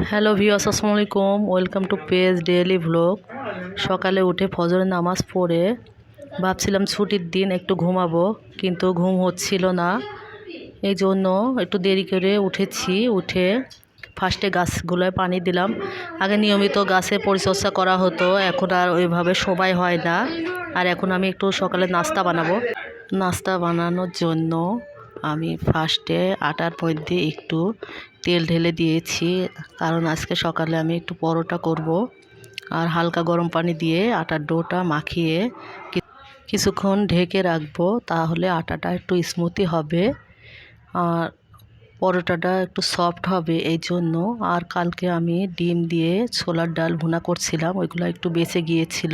Hello viewers, আসসালামু আলাইকুম। Welcome to page daily vlog. সকালে উঠে ফজরের নামাজ পড়ে ভাবছিলাম ছুটির দিন একটু ঘুমাবো, কিন্তু ঘুম হচ্ছিল না। এই জন্য একটু দেরি করে উঠেছি। উঠে ফার্স্টে গাছগুলোয় পানি দিলাম। আগে নিয়মিত গাছে পরিচর্যা করা হতো, এখন আর ওইভাবে সময় হয় না। আর এখন আমি একটু সকালে নাস্তা বানাবো। নাস্তা বানানোর জন্য আমি ফার্স্টে আটার মধ্যে একটু তেল ঢেলে দিয়েছি, কারণ আজকে সকালে আমি একটু পরোটা করব। আর হালকা গরম পানি দিয়ে আটার ডোটা মাখিয়ে কিছুক্ষণ ঢেকে রাখবো, তাহলে আটাটা একটু স্মুথি হবে আর পরোটাটা একটু সফট হবে এই জন্য। আর কালকে আমি ডিম দিয়ে ছোলার ডাল ভুনা করছিলাম, ওইগুলো একটু বেঁচে গিয়েছিল,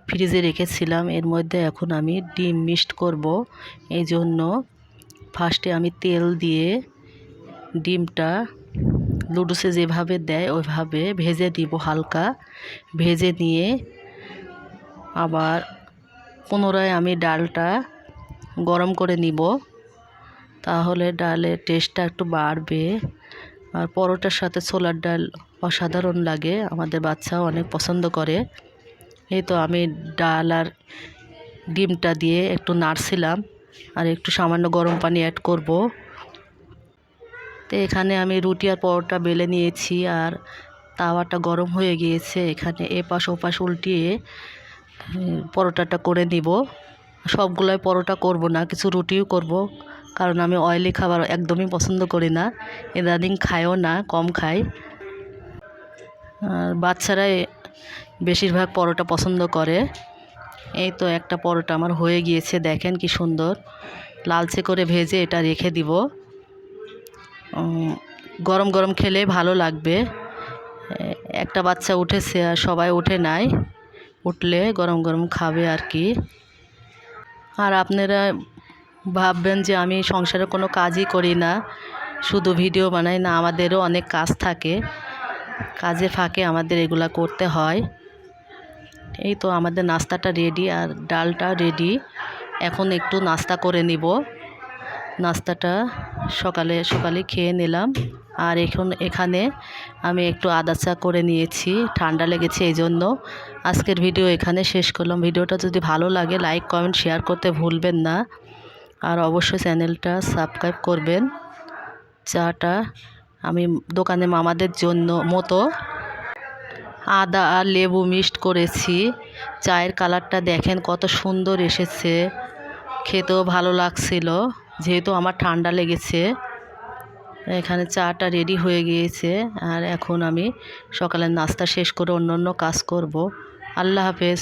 ফ্রিজে রেখেছিলাম। এর মধ্যে এখন আমি ডিম মিক্সড করব। এই জন্য ফার্স্টে আমি তেল দিয়ে ডিমটা লুডুসে যেভাবে দেয় ওইভাবে ভেজে দিব। হালকা ভেজে নিয়ে আবার পুনরায় আমি ডালটা গরম করে নিব, তাহলে ডালের টেস্টটা একটু বাড়বে। আর পরোটার সাথে ছোলার ডাল অসাধারণ লাগে, আমাদের বাচ্চাও অনেক পছন্দ করে। এই তো আমি ডাল আর ডিমটা দিয়ে একটু নাড়ছিলাম, আর একটু সামান্য গরম পানি অ্যাড করব। তো এখানে আমি রুটি আর পরোটা বেলে নিয়েছি, আর তাওয়াটা গরম হয়ে গিয়েছে। এখানে এপাশ ওপাশ উল্টিয়ে পরোটাটা করে নিব। সবগুলোই পরোটা করব না, কিছু রুটিও করব, কারণ আমি অয়েলি খাবার একদমই পছন্দ করি না। ইদানিং খায়ও না, কম খাই। আর বাচ্চারাই বেশিরভাগ পরোটা পছন্দ করে। এই তো একটা পরোটা আমার হয়ে গিয়েছে, দেখেন কি সুন্দর লালচে করে ভেজে এটা রেখে দিব। গরম গরম খেলে ভালো লাগবে। একটা বাচ্চা উঠেছে আর সবাই উঠে নাই, উঠলে গরম গরম খাবে আর কি। আর আপনারা ভাববেন যে আমি সংসারে কোনো কাজই করি না, শুধু ভিডিও বানাই না, আমাদেরও অনেক কাজ থাকে, কাজে ফাঁকে আমাদের এগুলা করতে হয়। এই তো আমাদের নাস্তাটা রেডি আর ডালটা রেডি। এখন একটু নাস্তা করে নিব। নাস্তাটা সকালে সকালে খেয়ে নিলাম। আর এখানে আমি একটু আদা চা করে নিয়েছি, ঠান্ডা লেগেছে এই জন্য। আজকের ভিডিও এখানে শেষ করলাম। ভিডিওটা যদি ভালো লাগে লাইক কমেন্ট শেয়ার করতে ভুলবেন না, আর অবশ্যই চ্যানেলটা সাবস্ক্রাইব করবেন। চাটা আমি দোকানে মামাদের জন্য মতো আদা আর লেবু মিক্সড করেছি। চায়ের কালারটা দেখেন কত সুন্দর এসেছে, খেতেও ভালো লাগছিল, যেহেতু আমার ঠান্ডা লেগেছে। এখানে চাটা রেডি হয়ে গিয়েছে, আর এখন আমি সকালের নাস্তা শেষ করে অন্য কাজ করব। আল্লাহ হাফেজ।